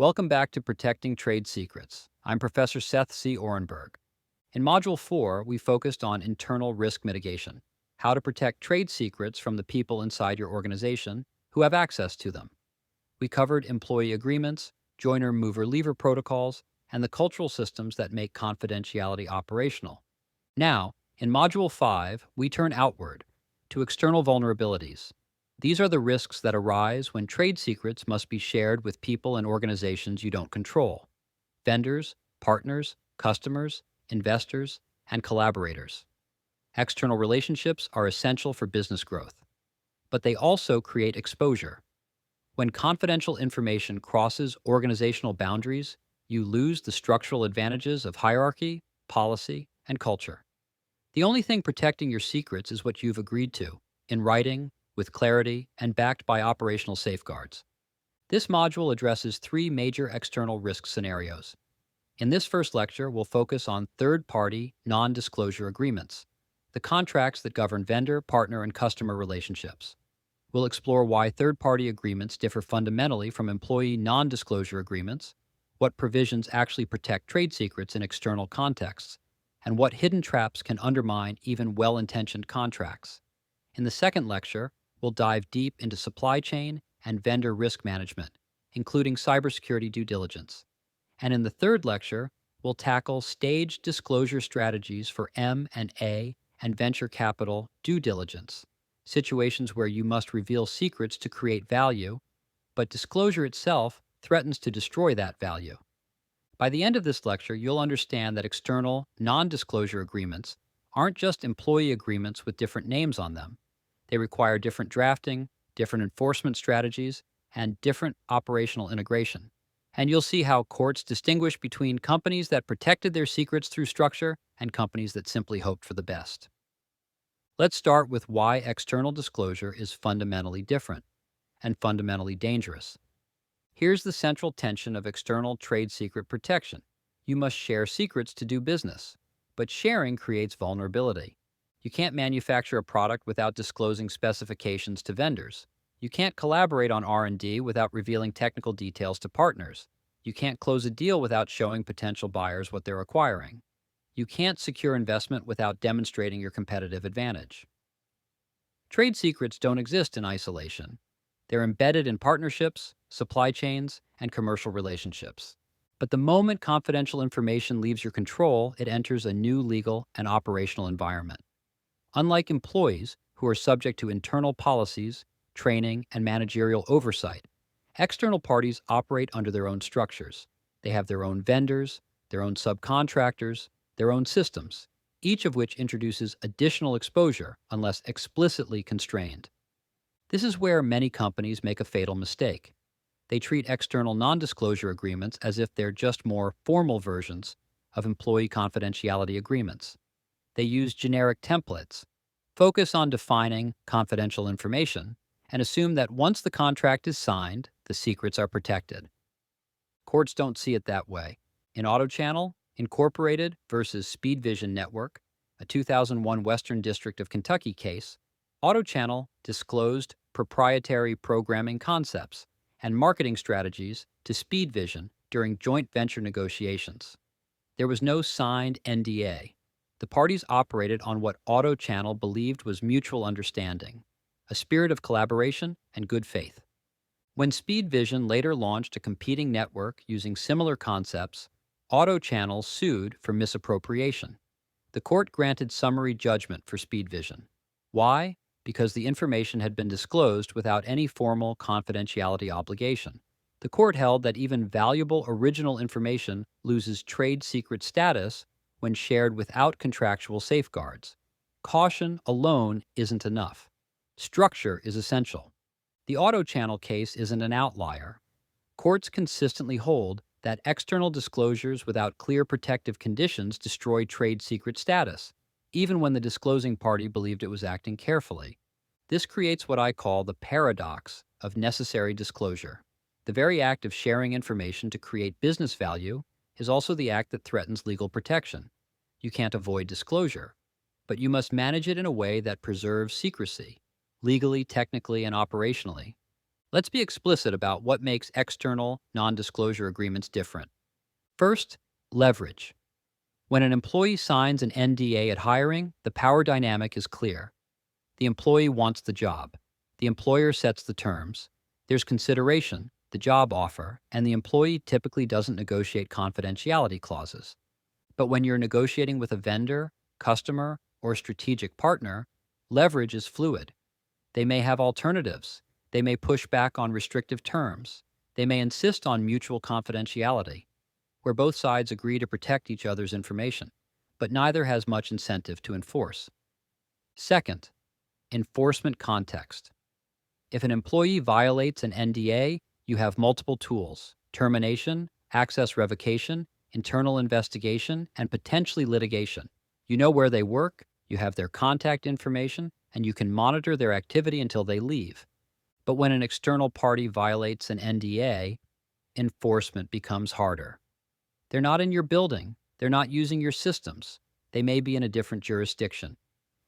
Welcome back to Protecting Trade Secrets. I'm Professor Seth C. Oranburg. In Module 4, we focused on internal risk mitigation, how to protect trade secrets from the people inside your organization who have access to them. We covered employee agreements, joiner mover leaver protocols, and the cultural systems that make confidentiality operational. Now, in Module 5, we turn outward to external vulnerabilities. These are the risks that arise when trade secrets must be shared with people and organizations you don't control: vendors, partners, customers, investors, and collaborators. External relationships are essential for business growth, but they also create exposure. When confidential information crosses organizational boundaries, you lose the structural advantages of hierarchy, policy, and culture. The only thing protecting your secrets is what you've agreed to, in writing, with clarity, and backed by operational safeguards. This module addresses three major external risk scenarios. In this first lecture, we'll focus on third-party, non-disclosure agreements, the contracts that govern vendor, partner, and customer relationships. We'll explore why third-party agreements differ fundamentally from employee non-disclosure agreements, what provisions actually protect trade secrets in external contexts, and what hidden traps can undermine even well-intentioned contracts. In the second lecture, we'll dive deep into supply chain and vendor risk management, including cybersecurity due diligence. And in the third lecture, we'll tackle staged disclosure strategies for M&A and venture capital due diligence, situations where you must reveal secrets to create value, but disclosure itself threatens to destroy that value. By the end of this lecture, you'll understand that external, non-disclosure agreements aren't just employee agreements with different names on them. They require different drafting, different enforcement strategies, and different operational integration. And you'll see how courts distinguish between companies that protected their secrets through structure and companies that simply hoped for the best. Let's start with why external disclosure is fundamentally different and fundamentally dangerous. Here's the central tension of external trade secret protection. You must share secrets to do business, but sharing creates vulnerability. You can't manufacture a product without disclosing specifications to vendors. You can't collaborate on R&D without revealing technical details to partners. You can't close a deal without showing potential buyers what they're acquiring. You can't secure investment without demonstrating your competitive advantage. Trade secrets don't exist in isolation. They're embedded in partnerships, supply chains, and commercial relationships. But the moment confidential information leaves your control, it enters a new legal and operational environment. Unlike employees, who are subject to internal policies, training, and managerial oversight, external parties operate under their own structures. They have their own vendors, their own subcontractors, their own systems, each of which introduces additional exposure unless explicitly constrained. This is where many companies make a fatal mistake. They treat external non-disclosure agreements as if they're just more formal versions of employee confidentiality agreements. They use generic templates, focus on defining confidential information, and assume that once the contract is signed, the secrets are protected. Courts don't see it that way. In Auto Channel, Incorporated versus Speedvision Network, a 2001 Western District of Kentucky case, Auto Channel disclosed proprietary programming concepts and marketing strategies to Speedvision during joint venture negotiations. There was no signed NDA. The parties operated on what Auto Channel believed was mutual understanding, a spirit of collaboration and good faith. When Speedvision later launched a competing network using similar concepts, Auto Channel sued for misappropriation. The court granted summary judgment for Speedvision. Why? Because the information had been disclosed without any formal confidentiality obligation. The court held that even valuable original information loses trade secret status when shared without contractual safeguards. Caution alone isn't enough. Structure is essential. The Auto Channel case isn't an outlier. Courts consistently hold that external disclosures without clear protective conditions destroy trade secret status, even when the disclosing party believed it was acting carefully. This creates what I call the paradox of necessary disclosure. The very act of sharing information to create business value is also the act that threatens legal protection. You can't avoid disclosure, but you must manage it in a way that preserves secrecy, legally, technically, and operationally. Let's be explicit about what makes external non-disclosure agreements different. First, leverage. When an employee signs an NDA at hiring, the power dynamic is clear. The employee wants the job. The employer sets the terms. There's consideration, the job offer, and the employee typically doesn't negotiate confidentiality clauses. But when you're negotiating with a vendor, customer, or strategic partner, leverage is fluid. They may have alternatives. They may push back on restrictive terms. They may insist on mutual confidentiality, where both sides agree to protect each other's information, but neither has much incentive to enforce. Second, enforcement context. If an employee violates an NDA, you have multiple tools: termination, access revocation, internal investigation, and potentially litigation. You know where they work, you have their contact information, and you can monitor their activity until they leave. But when an external party violates an NDA, enforcement becomes harder. They're not in your building, they're not using your systems, they may be in a different jurisdiction.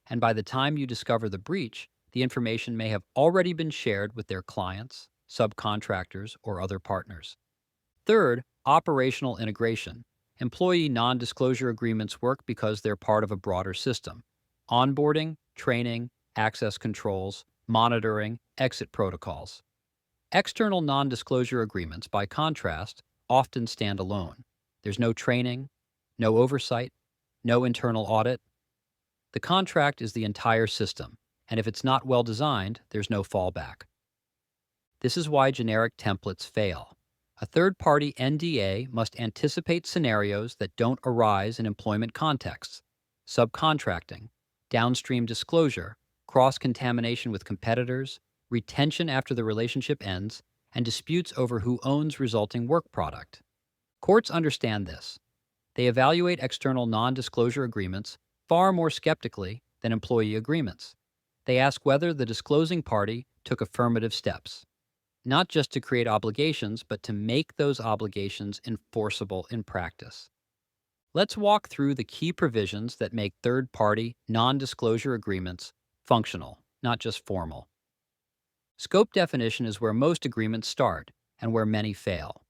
And by the time you discover the breach, the information may have already been shared with their clients, subcontractors, or other partners. Third, operational integration. Employee non-disclosure agreements work because they're part of a broader system. Onboarding, training, access controls, monitoring, exit protocols. External non-disclosure agreements, by contrast, often stand alone. There's no training, no oversight, no internal audit. The contract is the entire system, and if it's not well designed, there's no fallback. This is why generic templates fail. A third-party NDA must anticipate scenarios that don't arise in employment contexts: subcontracting, downstream disclosure, cross-contamination with competitors, retention after the relationship ends, and disputes over who owns resulting work product. Courts understand this. They evaluate external non-disclosure agreements far more skeptically than employee agreements. They ask whether the disclosing party took affirmative steps, not just to create obligations, but to make those obligations enforceable in practice. Let's walk through the key provisions that make third-party non-disclosure agreements functional, not just formal. Scope definition is where most agreements start and where many fail.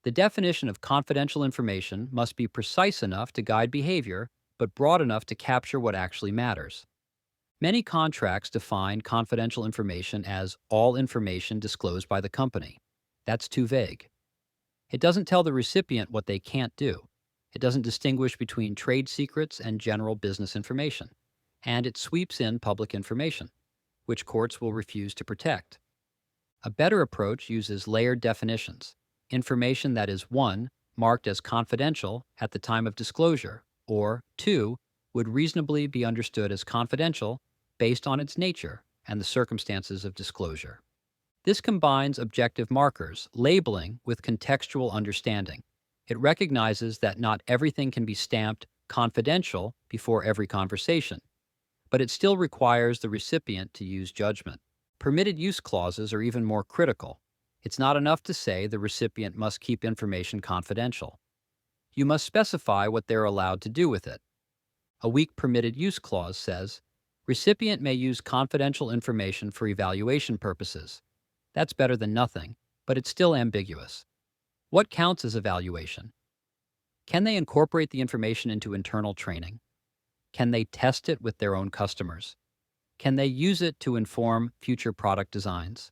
The definition of confidential information must be precise enough to guide behavior, but broad enough to capture what actually matters. Many contracts define confidential information as all information disclosed by the company. That's too vague. It doesn't tell the recipient what they can't do. It doesn't distinguish between trade secrets and general business information. And it sweeps in public information, which courts will refuse to protect. A better approach uses layered definitions: information that is 1, marked as confidential at the time of disclosure, or 2, would reasonably be understood as confidential based on its nature and the circumstances of disclosure. This combines objective markers, labeling, with contextual understanding. It recognizes that not everything can be stamped confidential before every conversation, but it still requires the recipient to use judgment. Permitted use clauses are even more critical. It's not enough to say the recipient must keep information confidential. You must specify what they're allowed to do with it. A weak permitted use clause says, recipient may use confidential information for evaluation purposes. That's better than nothing, but it's still ambiguous. What counts as evaluation? Can they incorporate the information into internal training? Can they test it with their own customers? Can they use it to inform future product designs?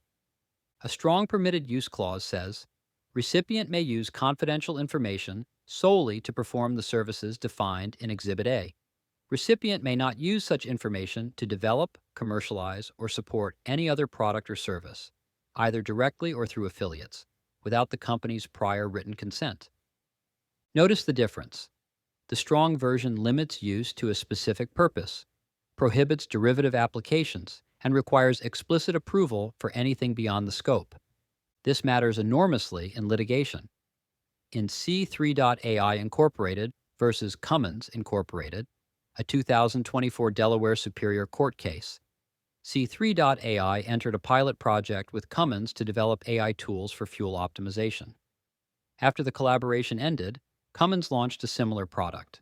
A strong permitted use clause says, recipient may use confidential information solely to perform the services defined in Exhibit A. Recipient may not use such information to develop, commercialize, or support any other product or service, either directly or through affiliates, without the company's prior written consent. Notice the difference. The strong version limits use to a specific purpose, prohibits derivative applications, and requires explicit approval for anything beyond the scope. This matters enormously in litigation. In C3.ai Incorporated versus Cummins Incorporated, a 2024 Delaware Superior Court case, C3.ai entered a pilot project with Cummins to develop AI tools for fuel optimization. After the collaboration ended, Cummins launched a similar product.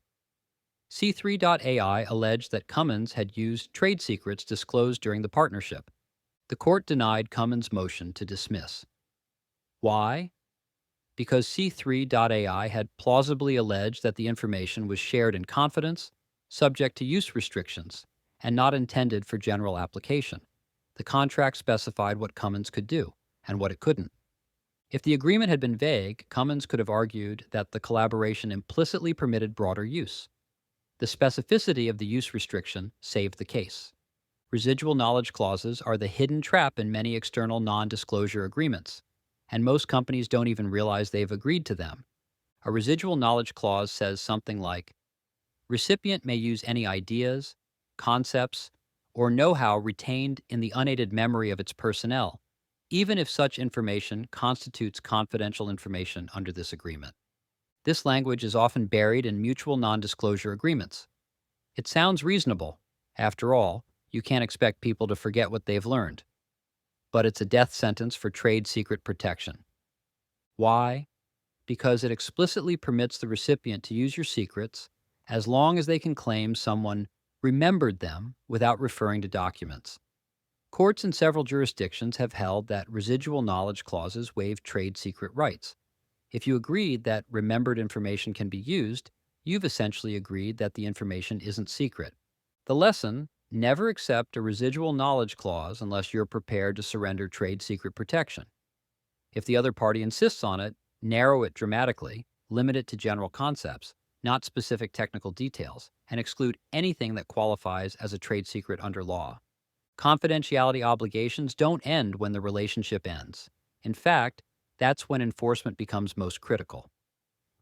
C3.ai alleged that Cummins had used trade secrets disclosed during the partnership. The court denied Cummins' motion to dismiss. Why? Because C3.ai had plausibly alleged that the information was shared in confidence, subject to use restrictions, and not intended for general application. The contract specified what Cummins could do and what it couldn't. If the agreement had been vague, Cummins could have argued that the collaboration implicitly permitted broader use. The specificity of the use restriction saved the case. Residual knowledge clauses are the hidden trap in many external non-disclosure agreements, and most companies don't even realize they've agreed to them. A residual knowledge clause says something like, recipient may use any ideas, concepts, or know-how retained in the unaided memory of its personnel, even if such information constitutes confidential information under this agreement. This language is often buried in mutual non-disclosure agreements. It sounds reasonable. After all, you can't expect people to forget what they've learned. But it's a death sentence for trade secret protection. Why? Because it explicitly permits the recipient to use your secrets as long as they can claim someone remembered them without referring to documents. Courts in several jurisdictions have held that residual knowledge clauses waive trade secret rights. If you agreed that remembered information can be used, you've essentially agreed that the information isn't secret. The lesson: never accept a residual knowledge clause unless you're prepared to surrender trade secret protection. If the other party insists on it, narrow it dramatically, limit it to general concepts, not specific technical details, and exclude anything that qualifies as a trade secret under law. Confidentiality obligations don't end when the relationship ends. In fact, that's when enforcement becomes most critical.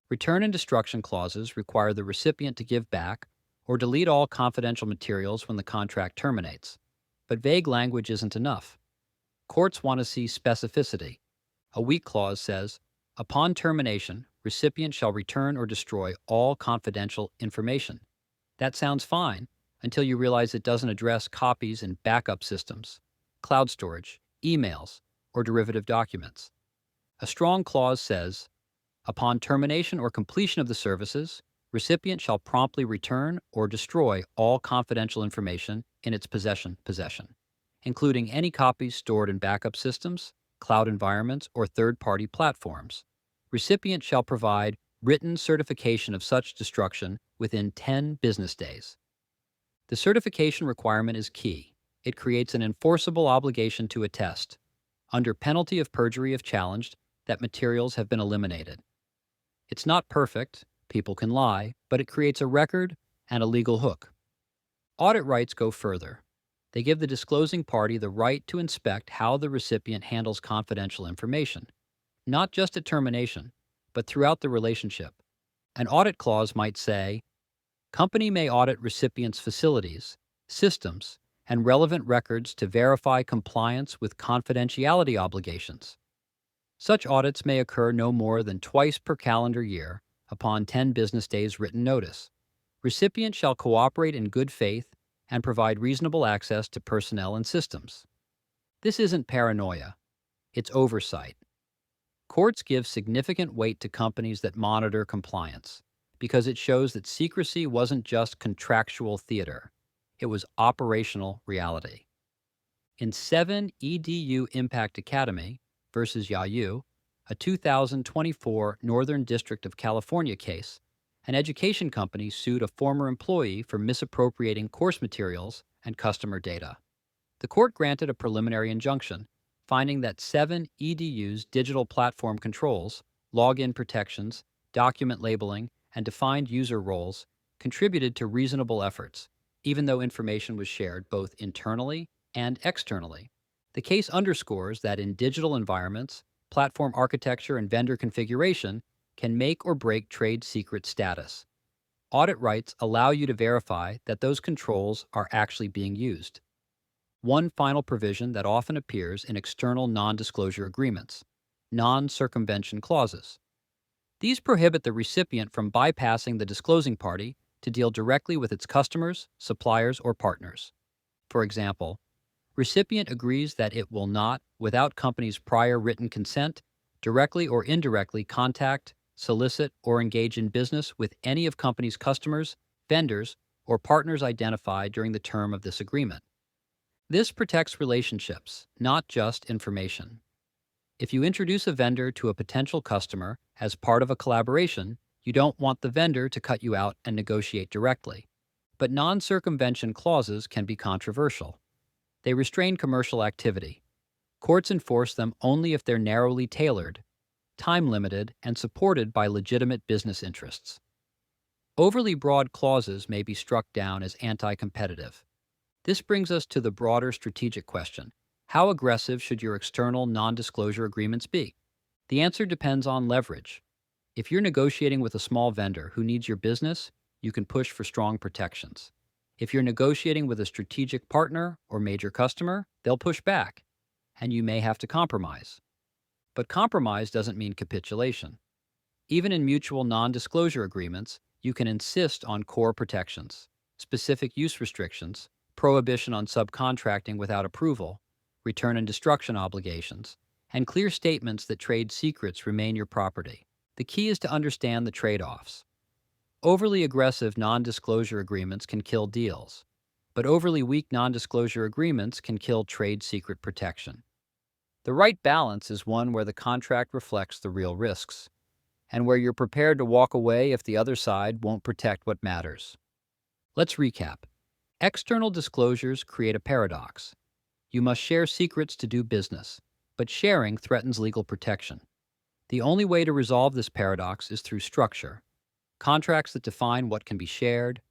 Return and destruction clauses require the recipient to give back or delete all confidential materials when the contract terminates. But vague language isn't enough. Courts want to see specificity. A weak clause says, upon termination, recipient shall return or destroy all confidential information. That sounds fine until you realize it doesn't address copies in backup systems, cloud storage, emails, or derivative documents. A strong clause says, upon termination or completion of the services, recipient shall promptly return or destroy all confidential information in its possession, including any copies stored in backup systems, cloud environments, or third-party platforms. Recipient shall provide written certification of such destruction within 10 business days. The certification requirement is key. It creates an enforceable obligation to attest, under penalty of perjury if challenged, that materials have been eliminated. It's not perfect, people can lie, but it creates a record and a legal hook. Audit rights go further. They give the disclosing party the right to inspect how the recipient handles confidential information, not just at termination, but throughout the relationship. An audit clause might say, company may audit recipient's facilities, systems, and relevant records to verify compliance with confidentiality obligations. Such audits may occur no more than twice per calendar year upon 10 business days written notice. Recipient shall cooperate in good faith and provide reasonable access to personnel and systems. This isn't paranoia, it's oversight. Courts give significant weight to companies that monitor compliance because it shows that secrecy wasn't just contractual theater, it was operational reality. In 7 EDU Impact Academy versus Yahoo, a 2024 Northern District of California case, an education company sued a former employee for misappropriating course materials and customer data. The court granted a preliminary injunction, finding that 7 EDU's digital platform controls, login protections, document labeling, and defined user roles contributed to reasonable efforts, even though information was shared both internally and externally. The case underscores that in digital environments, platform architecture and vendor configuration can make or break trade secret status. Audit rights allow you to verify that those controls are actually being used. One final provision that often appears in external non-disclosure agreements: non-circumvention clauses. These prohibit the recipient from bypassing the disclosing party to deal directly with its customers, suppliers, or partners. For example, recipient agrees that it will not, without company's prior written consent, directly or indirectly contact, solicit, or engage in business with any of company's customers, vendors, or partners identified during the term of this agreement. This protects relationships, not just information. If you introduce a vendor to a potential customer as part of a collaboration, you don't want the vendor to cut you out and negotiate directly. But non-circumvention clauses can be controversial. They restrain commercial activity. Courts enforce them only if they're narrowly tailored, time-limited, and supported by legitimate business interests. Overly broad clauses may be struck down as anti-competitive. This brings us to the broader strategic question: how aggressive should your external non-disclosure agreements be? The answer depends on leverage. If you're negotiating with a small vendor who needs your business, you can push for strong protections. If you're negotiating with a strategic partner or major customer, they'll push back, and you may have to compromise. But compromise doesn't mean capitulation. Even in mutual non-disclosure agreements, you can insist on core protections, specific use restrictions, prohibition on subcontracting without approval, return and destruction obligations, and clear statements that trade secrets remain your property. The key is to understand the trade-offs. Overly aggressive non-disclosure agreements can kill deals, but overly weak non-disclosure agreements can kill trade secret protection. The right balance is one where the contract reflects the real risks, and where you're prepared to walk away if the other side won't protect what matters. Let's recap. External disclosures create a paradox. You must share secrets to do business, but sharing threatens legal protection. The only way to resolve this paradox is through structure. Contracts that define what can be shared,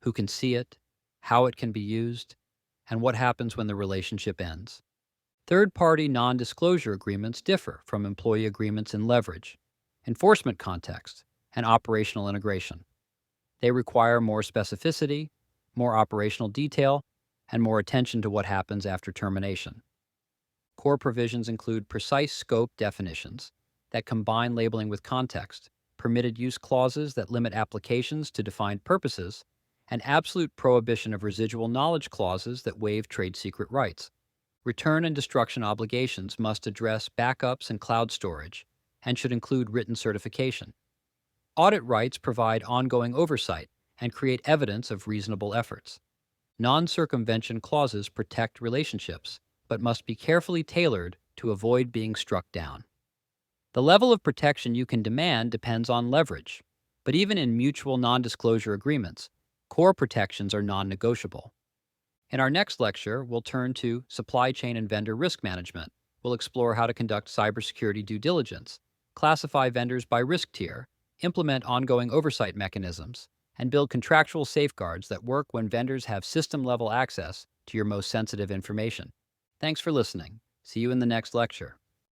who can see it, how it can be used, and what happens when the relationship ends. Third-party non-disclosure agreements differ from employee agreements in leverage, enforcement context, and operational integration. They require more specificity, more operational detail, and more attention to what happens after termination. Core provisions include precise scope definitions that combine labeling with context, permitted use clauses that limit applications to defined purposes, and absolute prohibition of residual knowledge clauses that waive trade secret rights. Return and destruction obligations must address backups and cloud storage, and should include written certification. Audit rights provide ongoing oversight and create evidence of reasonable efforts. Non-circumvention clauses protect relationships, but must be carefully tailored to avoid being struck down. The level of protection you can demand depends on leverage, but even in mutual non-disclosure agreements, core protections are non-negotiable. In our next lecture, we'll turn to supply chain and vendor risk management. We'll explore how to conduct cybersecurity due diligence, classify vendors by risk tier, implement ongoing oversight mechanisms, and build contractual safeguards that work when vendors have system-level access to your most sensitive information. Thanks for listening. See you in the next lecture.